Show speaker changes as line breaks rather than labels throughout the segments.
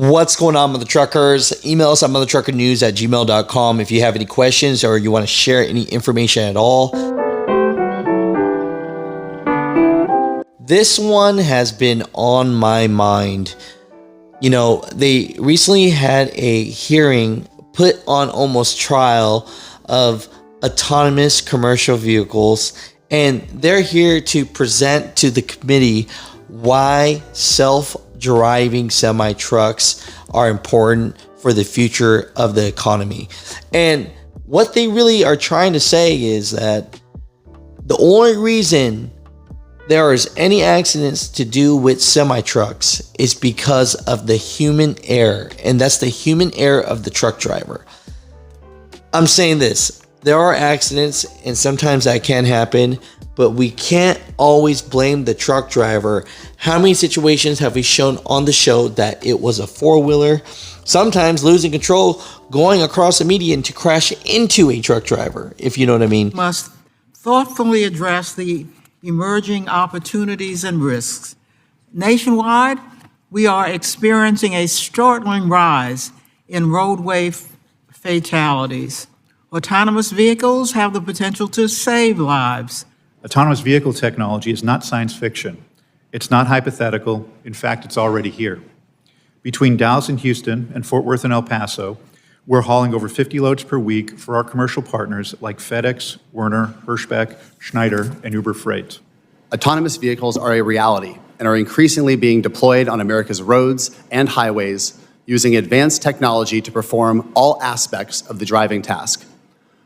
What's going on with the truckers? Email us at muthatruckernews@gmail.com if you have any questions or you want to share any information at all. This one has been on my mind. You know, they recently had a hearing put on almost trial of autonomous commercial vehicles, and they're here to present to the committee why self-driving semi-trucks are important for the future of the economy. And what they really are trying to say is that the only reason there is any accidents to do with semi-trucks is because of the human error, and that's the human error of the truck driver. I'm saying this, there are accidents and sometimes that can happen, but we can't always blame the truck driver. How many situations have we shown on the show that it was a four-wheeler, sometimes losing control, going across a median to crash into a truck driver, if you know what I mean?
Must thoughtfully address the emerging opportunities and risks. Nationwide, we are experiencing a startling rise in roadway fatalities. Autonomous vehicles have the potential to save lives.
Autonomous vehicle technology is not science fiction. It's not hypothetical. In fact, it's already here. Between Dallas and Houston and Fort Worth and El Paso, we're hauling over 50 loads per week for our commercial partners like FedEx, Werner, Hirschbeck, Schneider, and Uber Freight.
Autonomous vehicles are a reality and are increasingly being deployed on America's roads and highways using advanced technology to perform all aspects of the driving task.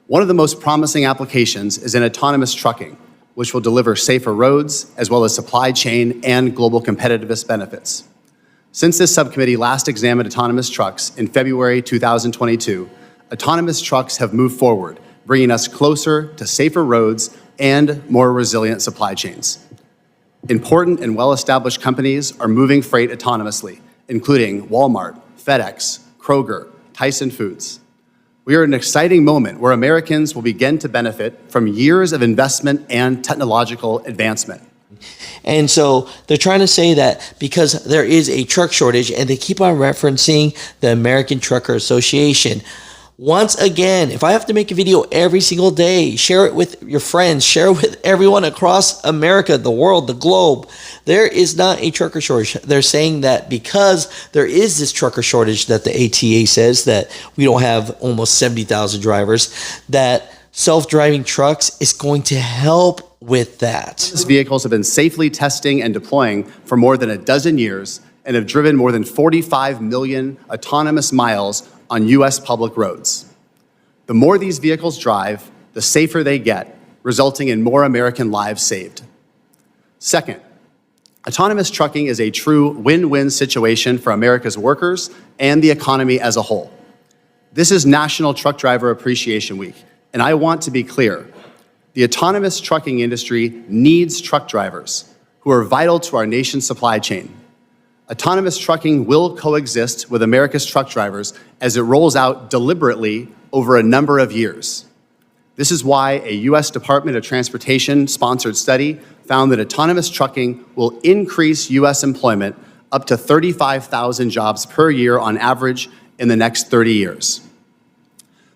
One of the most promising applications is in autonomous trucking, which will deliver safer roads as well as supply chain and global competitiveness benefits. Since this subcommittee last examined autonomous trucks in February 2022, autonomous trucks have moved forward, bringing us closer to safer roads and more resilient supply chains. Important and well-established companies are moving freight autonomously, including Walmart, FedEx, Kroger, Tyson Foods. We are in an exciting moment where Americans will begin to benefit from years of investment and technological advancement.
And so they're trying to say that because there is a truck shortage, and they keep on referencing the American Trucker Association. Once again, if I have to make a video every single day, share it with your friends, share it with everyone across America, the world, the globe. There is not a trucker shortage. They're saying that because there is this trucker shortage that the ATA says that we don't have almost 70,000 drivers, that self-driving trucks is going to help with that.
These vehicles have been safely testing and deploying for more than a dozen years and have driven more than 45 million autonomous miles on U.S. public roads. The more these vehicles drive, the safer they get, resulting in more American lives saved. Second, autonomous trucking is a true win-win situation for America's workers and the economy as a whole. This is National Truck Driver Appreciation Week, and I want to be clear. The autonomous trucking industry needs truck drivers who are vital to our nation's supply chain. Autonomous trucking will coexist with America's truck drivers as it rolls out deliberately over a number of years. This is why a U.S. Department of Transportation sponsored study found that autonomous trucking will increase U.S. employment up to 35,000 jobs per year on average in the next 30 years.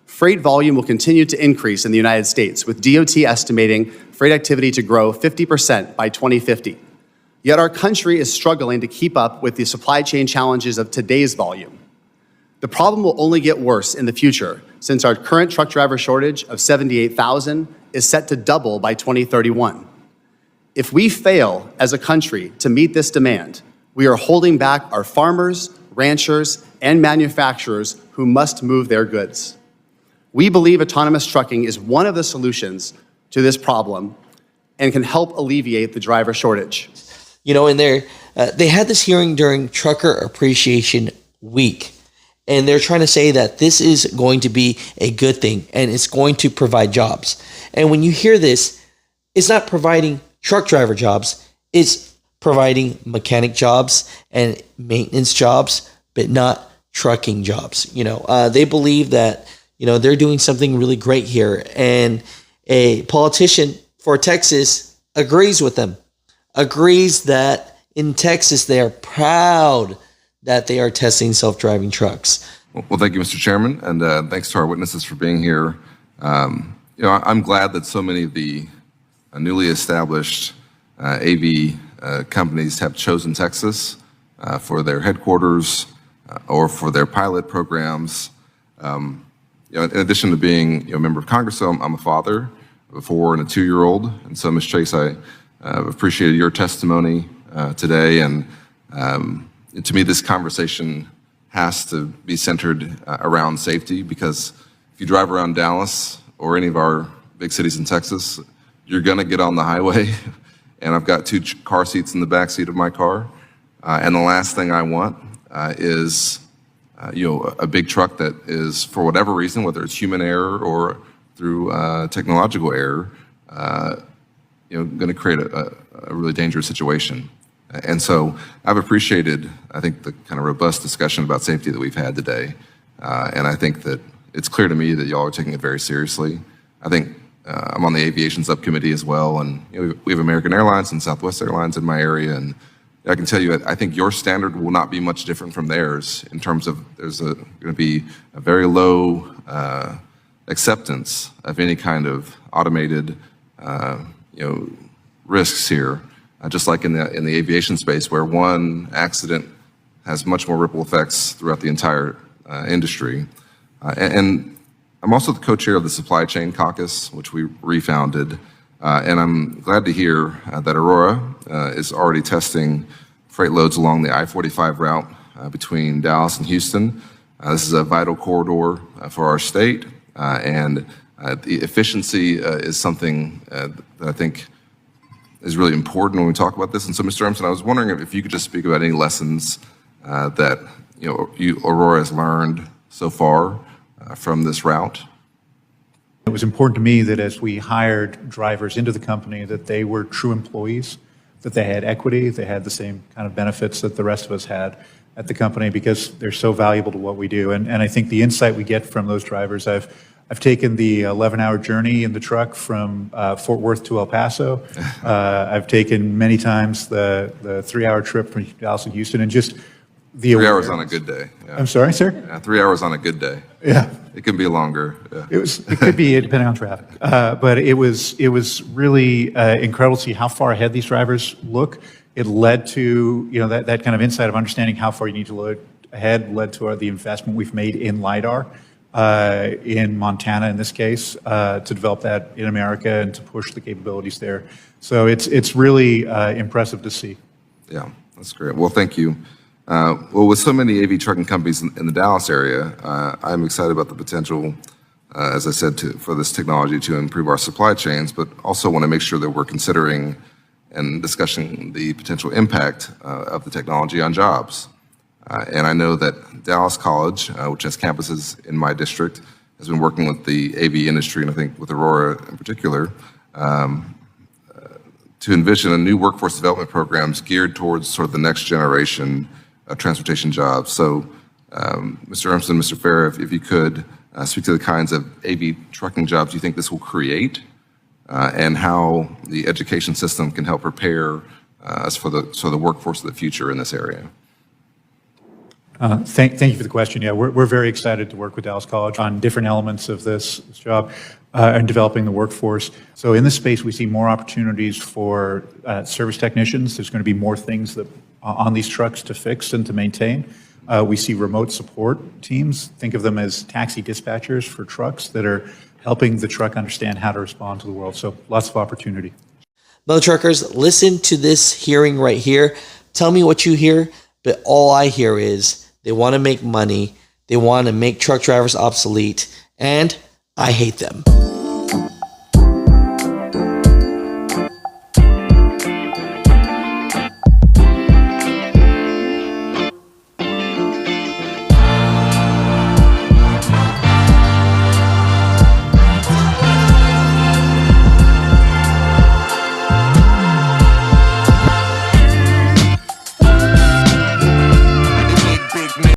Freight volume will continue to increase in the United States, with DOT estimating freight activity to grow 50% by 2050. Yet our country is struggling to keep up with the supply chain challenges of today's volume. The problem will only get worse in the future, since our current truck driver shortage of 78,000 is set to double by 2031. If we fail as a country to meet this demand, we are holding back our farmers, ranchers, and manufacturers who must move their goods. We believe autonomous trucking is one of the solutions to this problem and can help alleviate the driver shortage.
You know, and they had this hearing during Trucker Appreciation Week, and they're trying to say that this is going to be a good thing and it's going to provide jobs. And when you hear this, it's not providing truck driver jobs, it's providing mechanic jobs and maintenance jobs, but not trucking jobs. You know, they believe that, you know, they're doing something really great here, and a politician for Texas agrees with them, agrees that in Texas they are proud that they are testing self-driving trucks.
Well, thank you, Mr. Chairman, and thanks to our witnesses for being here. I'm glad that so many of the newly established AV companies have chosen Texas for their headquarters or for their pilot programs. In addition to being a member of Congress, I'm a father of a 4- and a 2-year-old, and so, Ms. Chase, I appreciated your testimony today, and to me, this conversation has to be centered around safety, because if you drive around Dallas or any of our big cities in Texas, you're going to get on the highway, and I've got 2 car seats in the back seat of my car, and the last thing I want is a big truck that is, for whatever reason, whether it's human error or through technological error, going to create a really dangerous situation. And so I've appreciated, I think, the kind of robust discussion about safety that we've had today. And I think that it's clear to me that y'all are taking it very seriously. I think I'm on the aviation subcommittee as well, and we have American Airlines and Southwest Airlines in my area, and I can tell you, I think your standard will not be much different from theirs in terms of there's going to be a very low acceptance of any kind of automated, risks here. Just like in the aviation space, where one accident has much more ripple effects throughout the entire industry. And I'm also the co-chair of the Supply Chain Caucus, which we refounded. And I'm glad to hear that Aurora is already testing freight loads along the I-45 route between Dallas and Houston. This is a vital corridor for our state, and the efficiency is something that I think is really important when we talk about this. And so, Mr. Emerson, I was wondering if you could just speak about any lessons that Aurora has learned so far from this route.
It was important to me that as we hired drivers into the company, that they were true employees, that they had equity, they had the same kind of benefits that the rest of us had at the company, because they're so valuable to what we do. And I think the insight we get from those drivers, I've taken the 11-hour journey in the truck from Fort Worth to El Paso. I've taken many times the 3-hour trip from Dallas to Houston, and just the
3 hours on a good day. Yeah.
I'm sorry, sir?
Yeah, 3 hours on a good day.
Yeah.
It can be longer. Yeah.
It could be depending on traffic. But it was really incredible to see how far ahead these drivers look. It led to, that kind of insight of understanding how far you need to look ahead, led to the investment we've made in LiDAR. In Montana, in this case, to develop that in America and to push the capabilities there. So it's really impressive to see.
Yeah, that's great. Well, thank you. Well, with so many AV trucking companies in the Dallas area, I'm excited about the potential, as I said, for this technology to improve our supply chains, but also want to make sure that we're considering and discussing the potential impact of the technology on jobs. And I know that Dallas College, which has campuses in my district, has been working with the AV industry, and I think with Aurora in particular, to envision a new workforce development programs geared towards sort of the next generation of transportation jobs. So, Mr. Emerson, Mr. Farah, if you could speak to the kinds of AV trucking jobs you think this will create, and how the education system can help prepare us for the workforce of the future in this area.
Thank you for the question. Yeah, we're very excited to work with Dallas College on different elements of this job and developing the workforce. So in this space, we see more opportunities for service technicians. There's going to be more things that on these trucks to fix and to maintain. We see remote support teams. Think of them as taxi dispatchers for trucks that are helping the truck understand how to respond to the world. So lots of opportunity.
Mutha Truckers, listen to this hearing right here. Tell me what you hear, but all I hear is they want to make money. They want to make truck drivers obsolete, and I hate them.